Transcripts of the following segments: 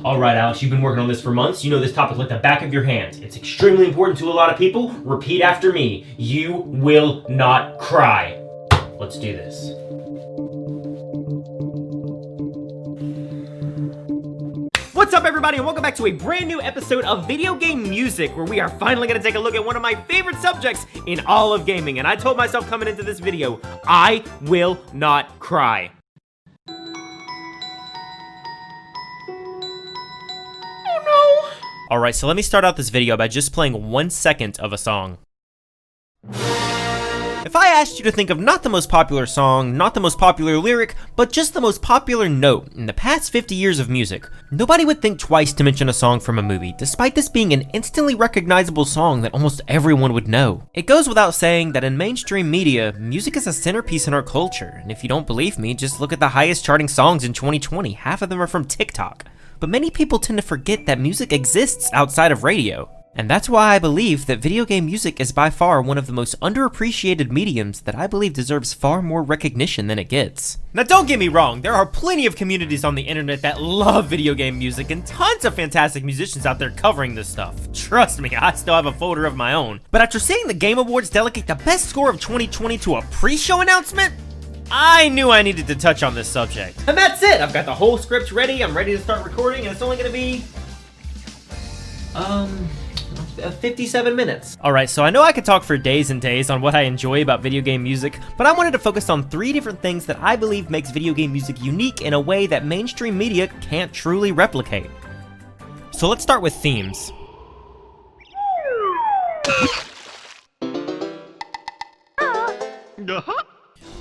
Alright Alex, you've been working on this for months. You know this topic like the back of your hand. It's extremely important to a lot of people. Repeat after me. You will not cry. Let's do this. What's up everybody and welcome back to a brand new episode of Video Game Music, where we are finally going to take a look at one of my favorite subjects in all of gaming. And I told myself coming into this video, I will not cry. Alright, so let me start out this video by just playing 1 second of a song. If I asked you to think of not the most popular song, not the most popular lyric, but just the most popular note in the past 50 years of music, nobody would think twice to mention a song from a movie, despite this being an instantly recognizable song that almost everyone would know. It goes without saying that in mainstream media, music is a centerpiece in our culture, and if you don't believe me, just look at the highest charting songs in 2020, half of them are from TikTok. But many people tend to forget that music exists outside of radio. And that's why I believe that video game music is by far one of the most underappreciated mediums that I believe deserves far more recognition than it gets. Now don't get me wrong, there are plenty of communities on the internet that love video game music and tons of fantastic musicians out there covering this stuff. Trust me, I still have a folder of my own. But after seeing the Game Awards delegate the best score of 2020 to a pre-show announcement, I knew I needed to touch on this subject. And that's it! I've got the whole script ready, I'm ready to start recording, and it's only gonna be 57 minutes. Alright, so I know I could talk for days and days on what I enjoy about video game music, but I wanted to focus on 3 different things that I believe makes video game music unique in a way that mainstream media can't truly replicate. So let's start with themes.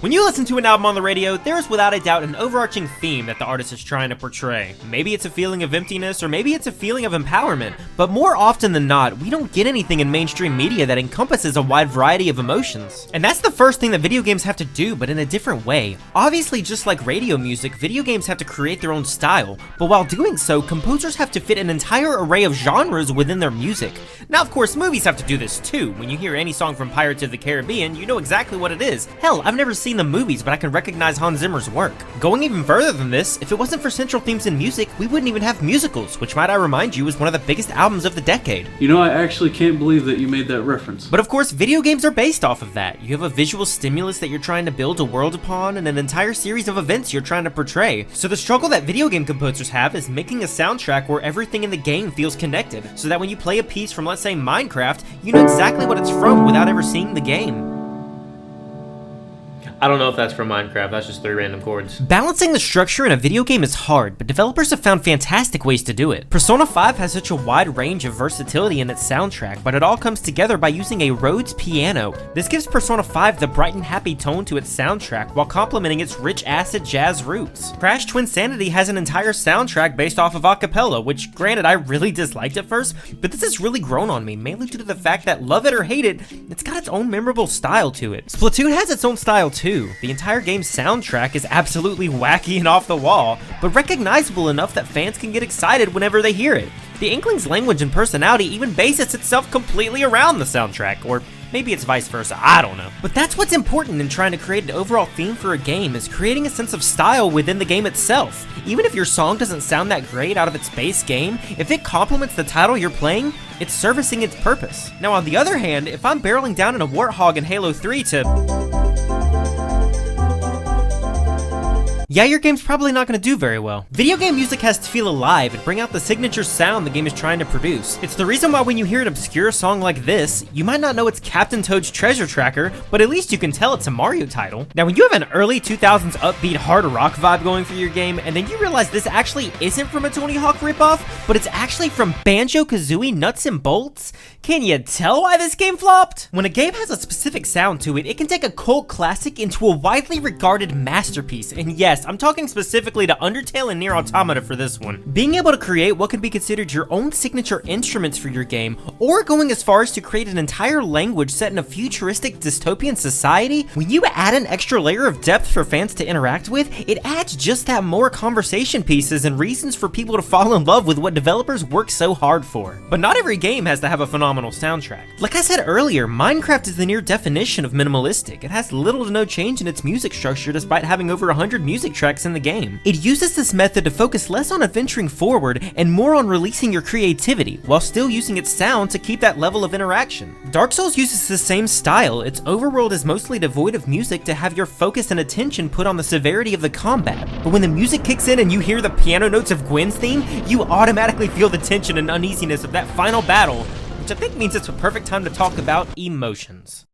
When you listen to an album on the radio, there is without a doubt an overarching theme that the artist is trying to portray. Maybe it's a feeling of emptiness, or maybe it's a feeling of empowerment, but more often than not, we don't get anything in mainstream media that encompasses a wide variety of emotions. And that's the first thing that video games have to do, but in a different way. Obviously, just like radio music, video games have to create their own style, but while doing so, composers have to fit an entire array of genres within their music. Now, of course, movies have to do this too. When you hear any song from Pirates of the Caribbean, you know exactly what it is. Hell, I've never seen the movies, but I can recognize Hans Zimmer's work. Going even further than this, if it wasn't for central themes in music, we wouldn't even have musicals, which might I remind you is one of the biggest albums of the decade. You know, I actually can't believe that you made that reference. But of course, video games are based off of that. You have a visual stimulus that you're trying to build a world upon, and an entire series of events you're trying to portray. So the struggle that video game composers have is making a soundtrack where everything in the game feels connected, so that when you play a piece from, let's say, Minecraft, you know exactly what it's from without ever seeing the game. I don't know if that's from Minecraft, that's just 3 random chords. Balancing the structure in a video game is hard, but developers have found fantastic ways to do it. Persona 5 has such a wide range of versatility in its soundtrack, but it all comes together by using a Rhodes piano. This gives Persona 5 the bright and happy tone to its soundtrack while complementing its rich acid jazz roots. Crash Twinsanity has an entire soundtrack based off of acapella, which granted I really disliked at first, but this has really grown on me, mainly due to the fact that love it or hate it, it's got its own memorable style to it. Splatoon has its own style too. The entire game's soundtrack is absolutely wacky and off the wall, but recognizable enough that fans can get excited whenever they hear it. The Inkling's language and personality even bases itself completely around the soundtrack, or maybe it's vice versa, I don't know. But that's what's important in trying to create an overall theme for a game, is creating a sense of style within the game itself. Even if your song doesn't sound that great out of its base game, if it complements the title you're playing, it's servicing its purpose. Now on the other hand, if I'm barreling down in a Warthog in Halo 3 to... yeah, your game's probably not going to do very well. Video game music has to feel alive and bring out the signature sound the game is trying to produce. It's the reason why when you hear an obscure song like this, you might not know it's Captain Toad's Treasure Tracker, but at least you can tell it's a Mario title. Now when you have an early 2000s upbeat hard rock vibe going through your game, and then you realize this actually isn't from a Tony Hawk ripoff, but it's actually from Banjo-Kazooie Nuts and Bolts, can you tell why this game flopped? When a game has a specific sound to it, it can take a cult classic into a widely regarded masterpiece, and yes, I'm talking specifically to Undertale and Nier Automata for this one. Being able to create what could be considered your own signature instruments for your game, or going as far as to create an entire language set in a futuristic dystopian society, when you add an extra layer of depth for fans to interact with, it adds just that more conversation pieces and reasons for people to fall in love with what developers work so hard for. But not every game has to have a phenomenal soundtrack. Like I said earlier, Minecraft is the near definition of minimalistic. It has little to no change in its music structure despite having over 100 music music tracks in the game. It uses this method to focus less on adventuring forward and more on releasing your creativity, while still using its sound to keep that level of interaction. Dark Souls uses the same style. Its overworld is mostly devoid of music to have your focus and attention put on the severity of the combat, but when the music kicks in and you hear the piano notes of Gwyn's theme, you automatically feel the tension and uneasiness of that final battle, which I think means it's a perfect time to talk about emotions.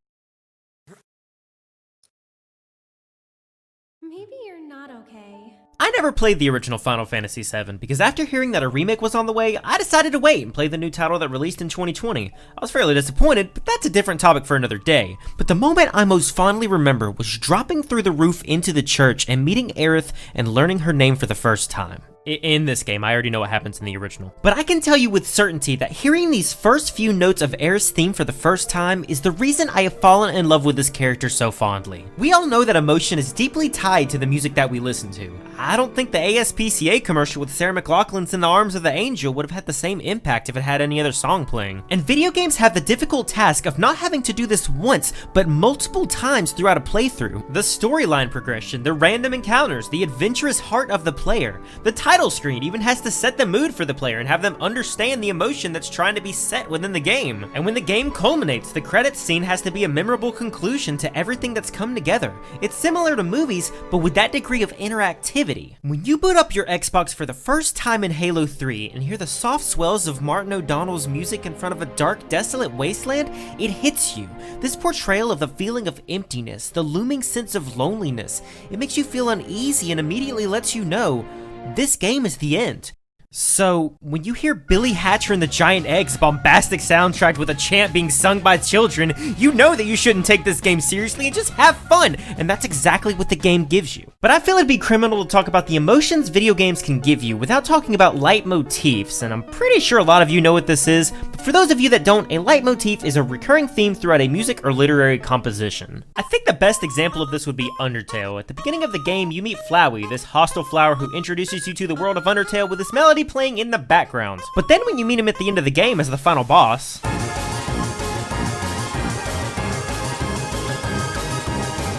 Maybe you're not okay. I never played the original Final Fantasy VII because after hearing that a remake was on the way, I decided to wait and play the new title that released in 2020. I was fairly disappointed, but that's a different topic for another day. But the moment I most fondly remember was dropping through the roof into the church and meeting Aerith and learning her name for the first time. In this game, I already know what happens in the original. But I can tell you with certainty that hearing these first few notes of Aerith's theme for the first time is the reason I have fallen in love with this character so fondly. We all know that emotion is deeply tied to the music that we listen to. I don't think the ASPCA commercial with Sarah McLachlan's In the Arms of the Angel would have had the same impact if it had any other song playing. And video games have the difficult task of not having to do this once, but multiple times throughout a playthrough. The storyline progression, the random encounters, the adventurous heart of the player, the title screen even has to set the mood for the player and have them understand the emotion that's trying to be set within the game. And when the game culminates, the credits scene has to be a memorable conclusion to everything that's come together. It's similar to movies, but with that degree of interactivity. When you boot up your Xbox for the first time in Halo 3 and hear the soft swells of Martin O'Donnell's music in front of a dark, desolate wasteland, it hits you. This portrayal of the feeling of emptiness, the looming sense of loneliness, it makes you feel uneasy and immediately lets you know this game is the end. So, when you hear Billy Hatcher and the Giant Egg's bombastic soundtrack with a chant being sung by children, you know that you shouldn't take this game seriously and just have fun, and that's exactly what the game gives you. But I feel it'd be criminal to talk about the emotions video games can give you without talking about leitmotifs, and I'm pretty sure a lot of you know what this is, but for those of you that don't, a leitmotif is a recurring theme throughout a music or literary composition. I think the best example of this would be Undertale. At the beginning of the game, you meet Flowey, this hostile flower who introduces you to the world of Undertale with this melody playing in the background. But then when you meet him at the end of the game as the final boss,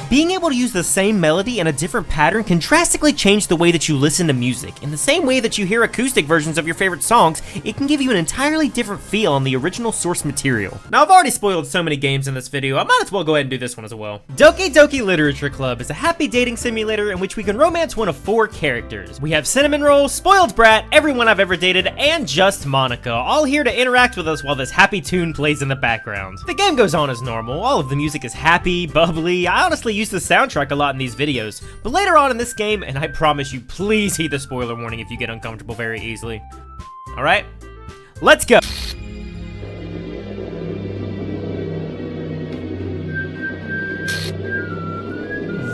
being able to use the same melody in a different pattern can drastically change the way that you listen to music. In the same way that you hear acoustic versions of your favorite songs, it can give you an entirely different feel on the original source material. Now, I've already spoiled so many games in this video, I might as well go ahead and do this one as well. Doki Doki Literature Club is a happy dating simulator in which we can romance one of 4 characters. We have Cinnamon Roll, Spoiled Brat, everyone I've ever dated, and just Monica, all here to interact with us while this happy tune plays in the background. The game goes on as normal, all of the music is happy, bubbly. I honestly use the soundtrack a lot in these videos, but later on in this game, and I promise you, please heed the spoiler warning if you get uncomfortable very easily. Alright, let's go!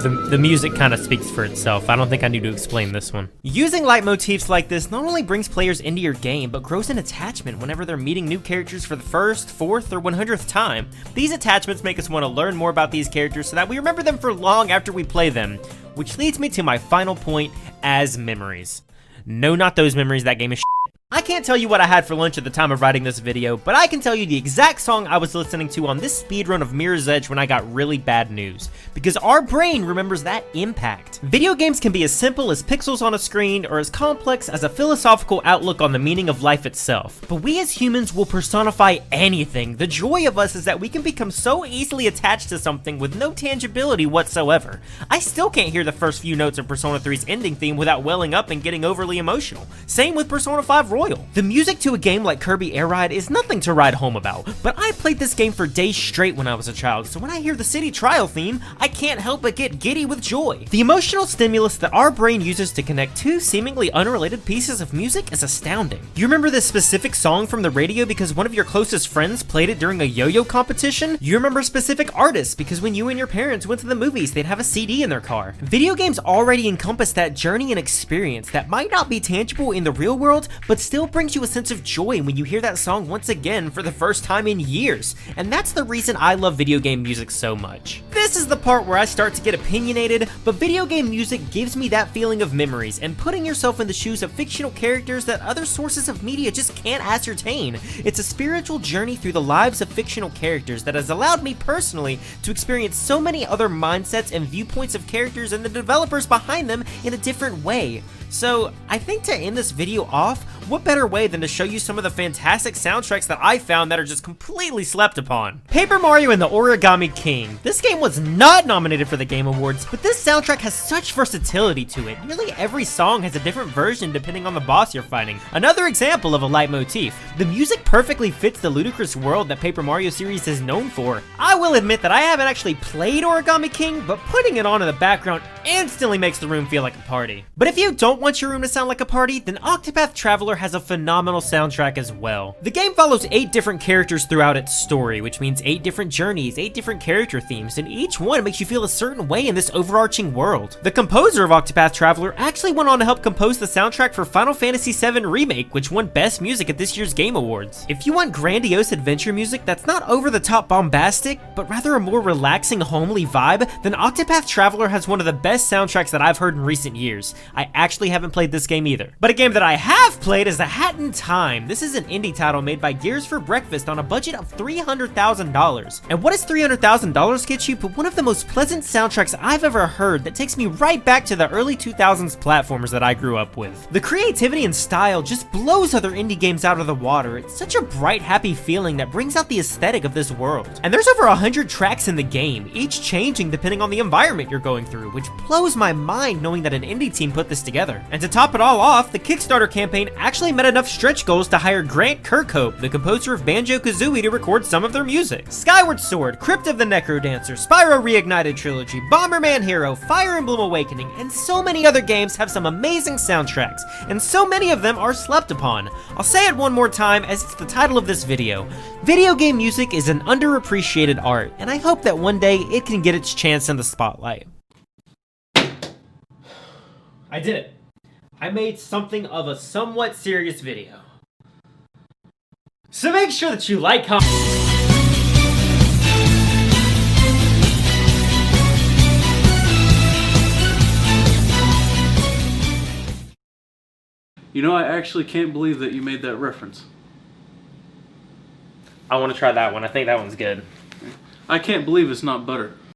The music kind of speaks for itself. I don't think I need to explain this one. Using leitmotifs like this not only brings players into your game, but grows an attachment whenever they're meeting new characters for the first, 4th, or 100th time. These attachments make us want to learn more about these characters so that we remember them for long after we play them. Which leads me to my final point, as memories. No, not those memories, that game is shit. I can't tell you what I had for lunch at the time of writing this video, but I can tell you the exact song I was listening to on this speedrun of Mirror's Edge when I got really bad news. Because our brain remembers that impact. Video games can be as simple as pixels on a screen or as complex as a philosophical outlook on the meaning of life itself. But we as humans will personify anything. The joy of us is that we can become so easily attached to something with no tangibility whatsoever. I still can't hear the first few notes of Persona 3's ending theme without welling up and getting overly emotional. Same with Persona 5 Royal. The music to a game like Kirby Air Ride is nothing to write home about, but I played this game for days straight when I was a child, so when I hear the City Trial theme, I can't help but get giddy with joy. The emotional stimulus that our brain uses to connect 2 seemingly unrelated pieces of music is astounding. You remember this specific song from the radio because one of your closest friends played it during a yo-yo competition? You remember specific artists because when you and your parents went to the movies, they'd have a CD in their car. Video games already encompass that journey and experience that might not be tangible in the real world, but still still brings you a sense of joy when you hear that song once again for the first time in years. And that's the reason I love video game music so much. This is the part where I start to get opinionated, but video game music gives me that feeling of memories and putting yourself in the shoes of fictional characters that other sources of media just can't ascertain. It's a spiritual journey through the lives of fictional characters that has allowed me personally to experience so many other mindsets and viewpoints of characters and the developers behind them in a different way. So I think to end this video off, what better way than to show you some of the fantastic soundtracks that I found that are just completely slept upon. Paper Mario and the Origami King. This game was not nominated for the Game Awards, but this soundtrack has such versatility to it. Nearly every song has a different version depending on the boss you're fighting. Another example of a leitmotif. The music perfectly fits the ludicrous world that Paper Mario series is known for. I will admit that I haven't actually played Origami King, but putting it on in the background instantly makes the room feel like a party. But if you don't want your room to sound like a party, then Octopath Traveler has a phenomenal soundtrack as well. The game follows 8 different characters throughout its story, which means 8 different journeys, 8 different character themes, and each one makes you feel a certain way in this overarching world. The composer of Octopath Traveler actually went on to help compose the soundtrack for Final Fantasy VII Remake, which won Best Music at this year's Game Awards. If you want grandiose adventure music that's not over-the-top bombastic, but rather a more relaxing, homely vibe, then Octopath Traveler has one of the best soundtracks that I've heard in recent years. I actually haven't played this game either. But a game that I have played is G.I.A.N.T.E.G.G. This is an indie title made by Gears for Breakfast on a budget of $300,000. And what does $300,000 get you but one of the most pleasant soundtracks I've ever heard that takes me right back to the early 2000s platformers that I grew up with. The creativity and style just blows other indie games out of the water. It's such a bright, happy feeling that brings out the aesthetic of this world. And there's over 100 tracks in the game, each changing depending on the environment you're going through, which blows my mind knowing that an indie team put this together. And to top it all off, the Kickstarter campaign actually met enough stretch goals to hire Grant Kirkhope, the composer of Banjo-Kazooie, to record some of their music. Skyward Sword, Crypt of the Necrodancer, Spyro Reignited Trilogy, Bomberman Hero, Fire Emblem Awakening, and so many other games have some amazing soundtracks, and so many of them are slept upon. I'll say it one more time as it's the title of this video. Video game music is an underappreciated art, and I hope that one day it can get its chance in the spotlight. I did it. I made something of a somewhat serious video. So make sure that you like, comment. You know, I actually can't believe that you made that reference. I want to try that one. I think that one's good. I can't believe it's not butter.